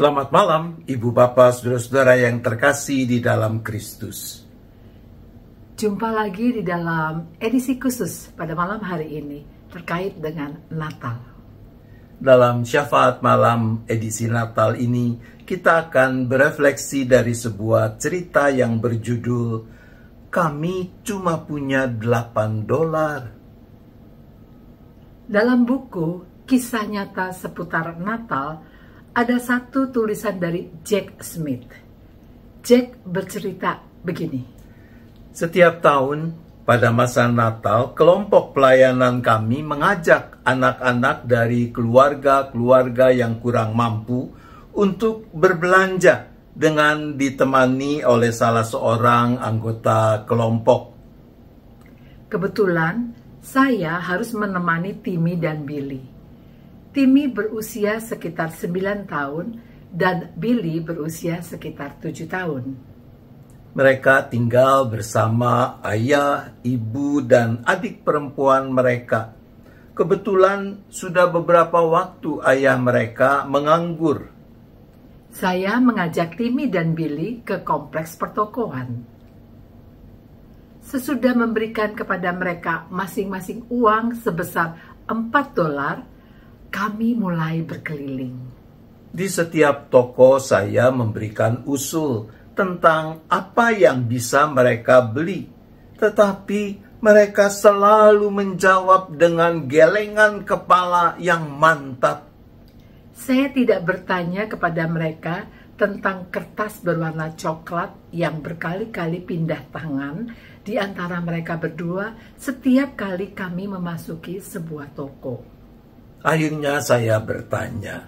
Selamat malam, Ibu Bapak, Saudara-saudara yang terkasih di dalam Kristus. Jumpa lagi di dalam edisi khusus pada malam hari ini terkait dengan Natal. Dalam syafaat malam edisi Natal ini, kita akan berefleksi dari sebuah cerita yang berjudul "Kami Cuma Punya $8." Dalam buku Kisah Nyata Seputar Natal, ada satu tulisan dari Jack Smith. Jack bercerita begini. Setiap tahun pada masa Natal, kelompok pelayanan kami mengajak anak-anak dari keluarga-keluarga yang kurang mampu untuk berbelanja dengan ditemani oleh salah seorang anggota kelompok. Kebetulan, saya harus menemani Timmy dan Billy. Timmy berusia sekitar 9 tahun dan Billy berusia sekitar 7 tahun. Mereka tinggal bersama ayah, ibu, dan adik perempuan mereka. Kebetulan sudah beberapa waktu ayah mereka menganggur. Saya mengajak Timmy dan Billy ke kompleks pertokoan. Sesudah memberikan kepada mereka masing-masing uang sebesar $4, kami mulai berkeliling. Di setiap toko saya memberikan usul tentang apa yang bisa mereka beli. Tetapi mereka selalu menjawab dengan gelengan kepala yang mantap. Saya tidak bertanya kepada mereka tentang kertas berwarna coklat yang berkali-kali pindah tangan di antara mereka berdua setiap kali kami memasuki sebuah toko. Akhirnya saya bertanya,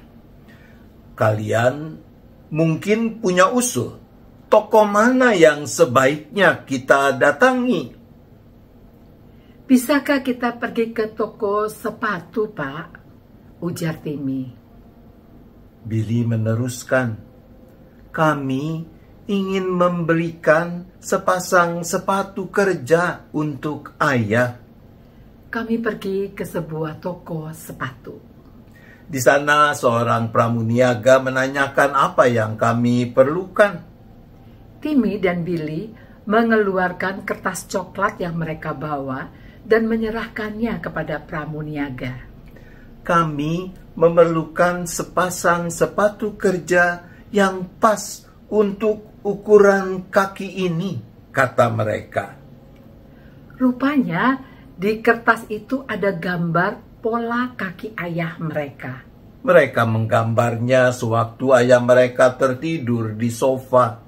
kalian mungkin punya usul, toko mana yang sebaiknya kita datangi? Bisakah kita pergi ke toko sepatu, Pak? Ujar Timmy. Billy meneruskan, kami ingin membelikan sepasang sepatu kerja untuk ayah. Kami pergi ke sebuah toko sepatu. Di sana seorang pramuniaga menanyakan apa yang kami perlukan. Timmy dan Billy mengeluarkan kertas coklat yang mereka bawa dan menyerahkannya kepada pramuniaga. Kami memerlukan sepasang sepatu kerja yang pas untuk ukuran kaki ini, kata mereka. Rupanya di kertas itu ada gambar pola kaki ayah mereka. Mereka menggambarnya sewaktu ayah mereka tertidur di sofa.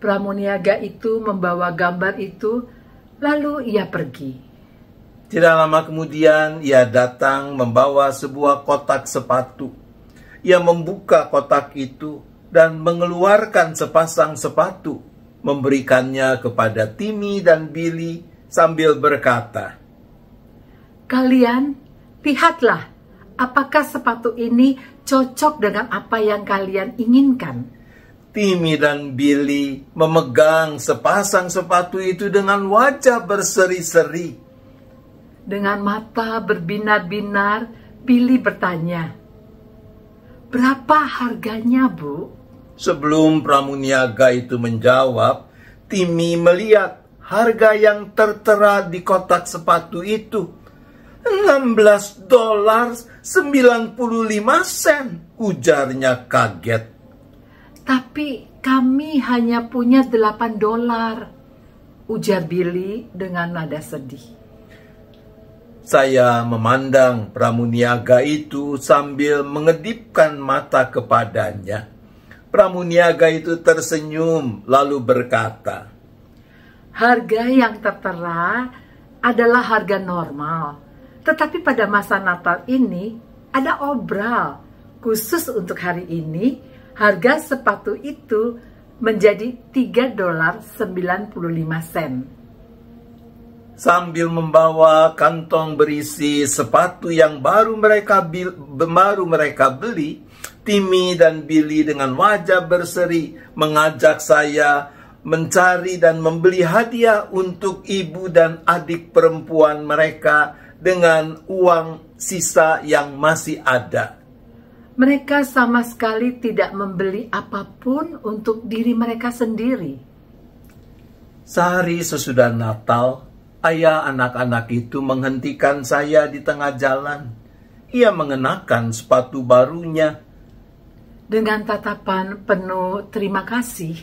Pramuniaga itu membawa gambar itu, lalu ia pergi. Tidak lama kemudian ia datang membawa sebuah kotak sepatu. Ia membuka kotak itu dan mengeluarkan sepasang sepatu, memberikannya kepada Timmy dan Billy sambil berkata, "Kalian, lihatlah, apakah sepatu ini cocok dengan apa yang kalian inginkan?" Timmy dan Billy memegang sepasang sepatu itu dengan wajah berseri-seri. Dengan mata berbinar-binar, Billy bertanya, "Berapa harganya, Bu?" Sebelum pramuniaga itu menjawab, Timmy melihat harga yang tertera di kotak sepatu itu. $16.95, ujarnya kaget. "Tapi kami hanya punya $8, ujar Billy dengan nada sedih. Saya memandang pramuniaga itu sambil mengedipkan mata kepadanya. Pramuniaga itu tersenyum lalu berkata, "Harga yang tertera adalah harga normal. Tetapi pada masa Natal ini ada obral. Khusus untuk hari ini, harga sepatu itu menjadi $3.95. Sambil membawa kantong berisi sepatu yang baru mereka beli, Timmy dan Billy dengan wajah berseri mengajak saya mencari dan membeli hadiah untuk ibu dan adik perempuan mereka dengan uang sisa yang masih ada. Mereka sama sekali tidak membeli apapun untuk diri mereka sendiri. Sehari sesudah Natal, ayah anak-anak itu menghentikan saya di tengah jalan. Ia mengenakan sepatu barunya. Dengan tatapan penuh terima kasih,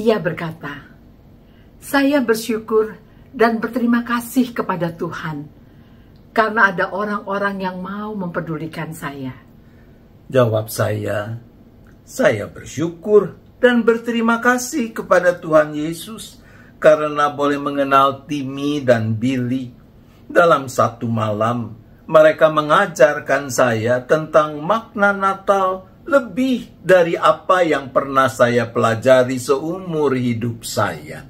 ia berkata, "Saya bersyukur dan berterima kasih kepada Tuhan, karena ada orang-orang yang mau mempedulikan saya." Jawab saya bersyukur dan berterima kasih kepada Tuhan Yesus karena boleh mengenal Timmy dan Billy. Dalam satu malam, mereka mengajarkan saya tentang makna Natal lebih dari apa yang pernah saya pelajari seumur hidup saya.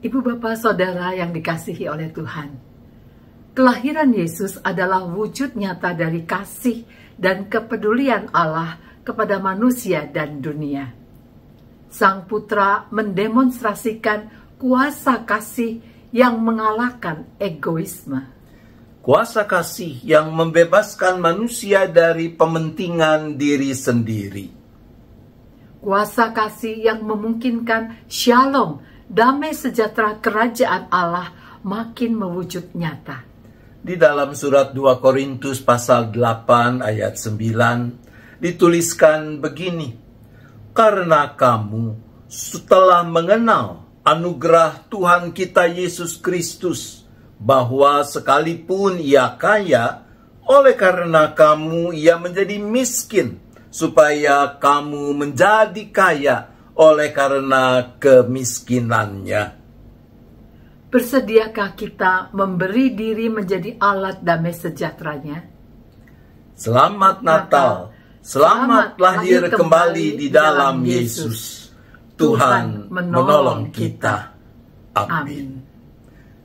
Ibu bapak saudara yang dikasihi oleh Tuhan, kelahiran Yesus adalah wujud nyata dari kasih dan kepedulian Allah kepada manusia dan dunia. Sang Putra mendemonstrasikan kuasa kasih yang mengalahkan egoisme. Kuasa kasih yang membebaskan manusia dari pementingan diri sendiri. Kuasa kasih yang memungkinkan shalom, damai sejahtera kerajaan Allah makin mewujud nyata. Di dalam surat 2 Korintus pasal 8 ayat 9 dituliskan begini, "Karena kamu setelah mengenal anugerah Tuhan kita Yesus Kristus, bahwa sekalipun ia kaya, oleh karena kamu ia menjadi miskin, supaya kamu menjadi kaya oleh karena kemiskinannya." Bersediakah kita memberi diri menjadi alat damai sejahteranya? Selamat Natal, selamat lahir kembali di dalam Yesus. Tuhan menolong kita. Amin.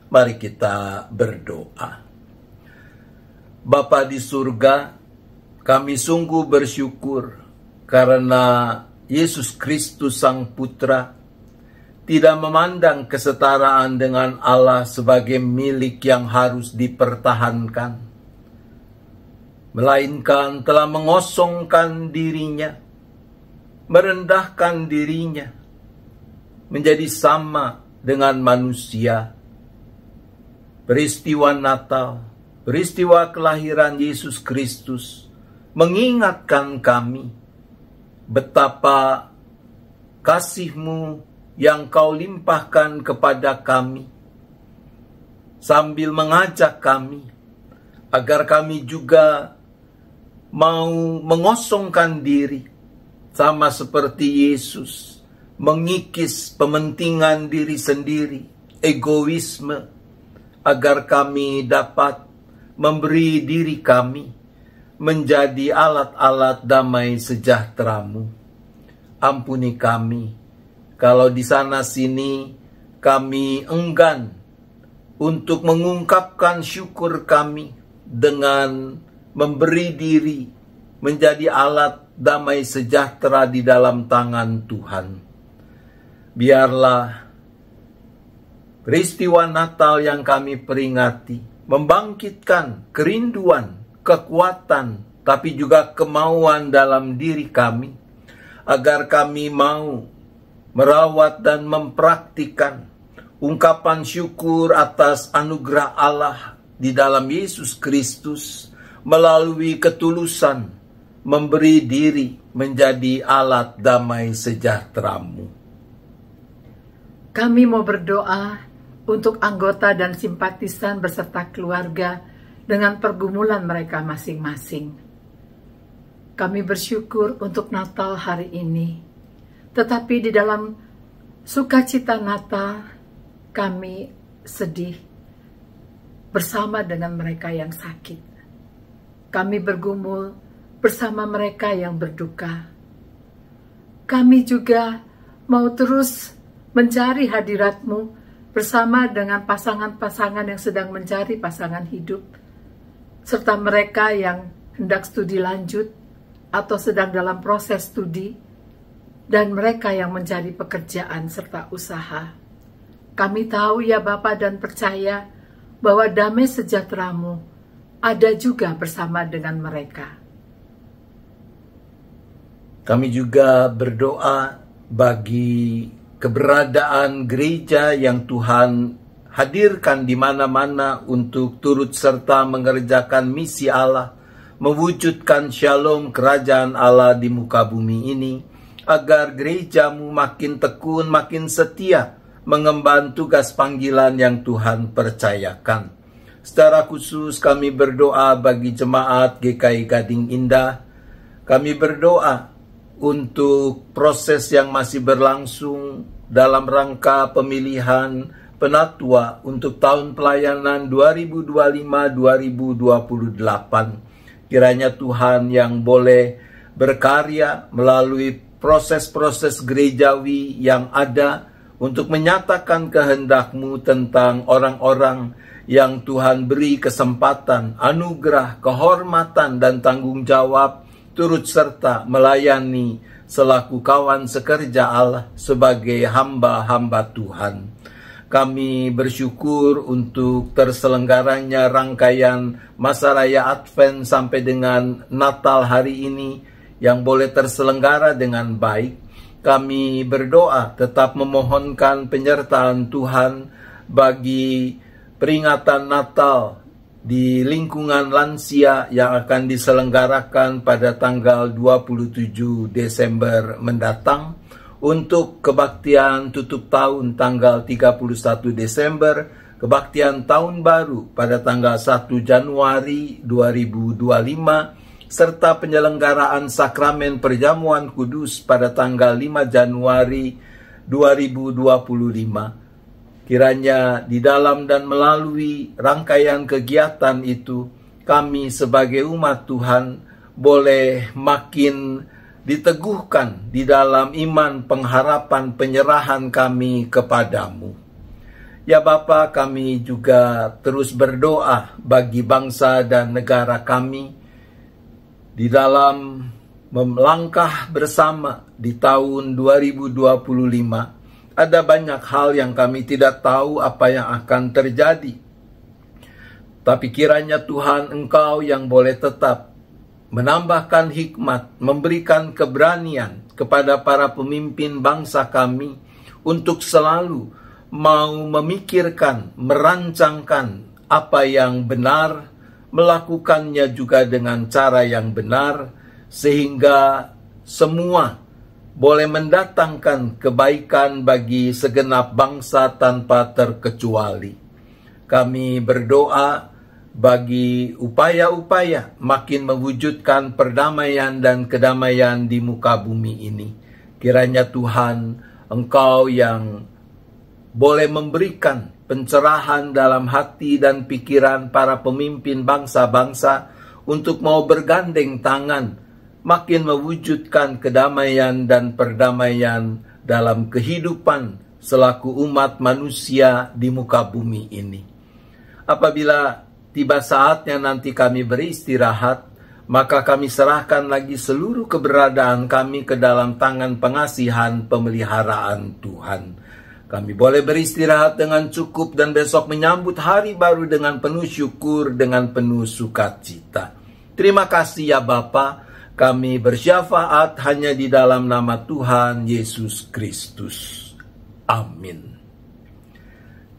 Mari kita berdoa. Bapa di surga, kami sungguh bersyukur karena Yesus Kristus Sang Putra tidak memandang kesetaraan dengan Allah sebagai milik yang harus dipertahankan, melainkan telah mengosongkan dirinya, merendahkan dirinya, menjadi sama dengan manusia. Peristiwa Natal, peristiwa kelahiran Yesus Kristus mengingatkan kami betapa kasih-Mu yang Kau limpahkan kepada kami, sambil mengajak kami agar kami juga mau mengosongkan diri, sama seperti Yesus, mengikis pementingan diri sendiri, egoisme, agar kami dapat memberi diri kami menjadi alat-alat damai sejahtera-Mu. Ampuni kami kalau di sana sini kami enggan untuk mengungkapkan syukur kami dengan memberi diri menjadi alat damai sejahtera di dalam tangan Tuhan. Biarlah peristiwa Natal yang kami peringati membangkitkan kerinduan, kekuatan, tapi juga kemauan dalam diri kami, agar kami mau merawat dan mempraktikkan ungkapan syukur atas anugerah Allah di dalam Yesus Kristus melalui ketulusan memberi diri menjadi alat damai sejahtera-Mu. Kami mau berdoa untuk anggota dan simpatisan beserta keluarga dengan pergumulan mereka masing-masing. Kami bersyukur untuk Natal hari ini. Tetapi di dalam sukacita Natal, kami sedih bersama dengan mereka yang sakit. Kami bergumul bersama mereka yang berduka. Kami juga mau terus mencari hadirat-Mu bersama dengan pasangan-pasangan yang sedang mencari pasangan hidup, serta mereka yang hendak studi lanjut atau sedang dalam proses studi, dan mereka yang mencari pekerjaan serta usaha. Kami tahu ya Bapa dan percaya bahwa damai sejahtera-Mu ada juga bersama dengan mereka. Kami juga berdoa bagi keberadaan gereja yang Tuhan hadirkan di mana-mana untuk turut serta mengerjakan misi Allah, mewujudkan shalom kerajaan Allah di muka bumi ini, agar gerejamu makin tekun, makin setia mengemban tugas panggilan yang Tuhan percayakan. Secara khusus kami berdoa bagi jemaat GKI Gading Indah. Kami berdoa untuk proses yang masih berlangsung dalam rangka pemilihan penatua untuk tahun pelayanan 2025-2028. Kiranya Tuhan yang boleh berkarya melalui proses-proses gerejawi yang ada untuk menyatakan kehendak-Mu tentang orang-orang yang Tuhan beri kesempatan, anugerah, kehormatan, dan tanggung jawab turut serta melayani selaku kawan sekerja Allah sebagai hamba-hamba Tuhan. Kami bersyukur untuk terselenggaranya rangkaian masa raya Advent sampai dengan Natal hari ini yang boleh terselenggara dengan baik. Kami berdoa tetap memohonkan penyertaan Tuhan bagi peringatan Natal di lingkungan lansia yang akan diselenggarakan pada tanggal 27 Desember mendatang, untuk kebaktian tutup tahun tanggal 31 Desember, kebaktian tahun baru pada tanggal 1 Januari 2025, serta penyelenggaraan sakramen perjamuan kudus pada tanggal 5 Januari 2025. Kiranya di dalam dan melalui rangkaian kegiatan itu, kami sebagai umat Tuhan boleh makin diteguhkan di dalam iman, pengharapan, penyerahan kami kepadamu. Ya Bapa, kami juga terus berdoa bagi bangsa dan negara kami di dalam melangkah bersama di tahun 2025. Ada banyak hal yang kami tidak tahu apa yang akan terjadi. Tapi kiranya Tuhan, Engkau yang boleh tetap menambahkan hikmat, memberikan keberanian kepada para pemimpin bangsa kami untuk selalu mau memikirkan, merancangkan apa yang benar, melakukannya juga dengan cara yang benar, sehingga semua boleh mendatangkan kebaikan bagi segenap bangsa tanpa terkecuali. Kami berdoa bagi upaya-upaya makin mewujudkan perdamaian dan kedamaian di muka bumi ini. Kiranya Tuhan, Engkau yang boleh memberikan pencerahan dalam hati dan pikiran para pemimpin bangsa-bangsa untuk mau bergandeng tangan makin mewujudkan kedamaian dan perdamaian dalam kehidupan selaku umat manusia di muka bumi ini. Apabila tiba saatnya nanti kami beristirahat, maka kami serahkan lagi seluruh keberadaan kami ke dalam tangan pengasihan pemeliharaan Tuhan. Kami boleh beristirahat dengan cukup dan besok menyambut hari baru dengan penuh syukur, dengan penuh sukacita. Terima kasih ya Bapa. Kami bersyafaat hanya di dalam nama Tuhan Yesus Kristus. Amin.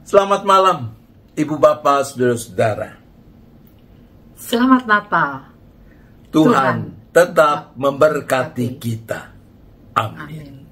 Selamat malam, Ibu Bapak, Saudara-saudara. Selamat Natal. Tuhan tetap memberkati kita. Amin.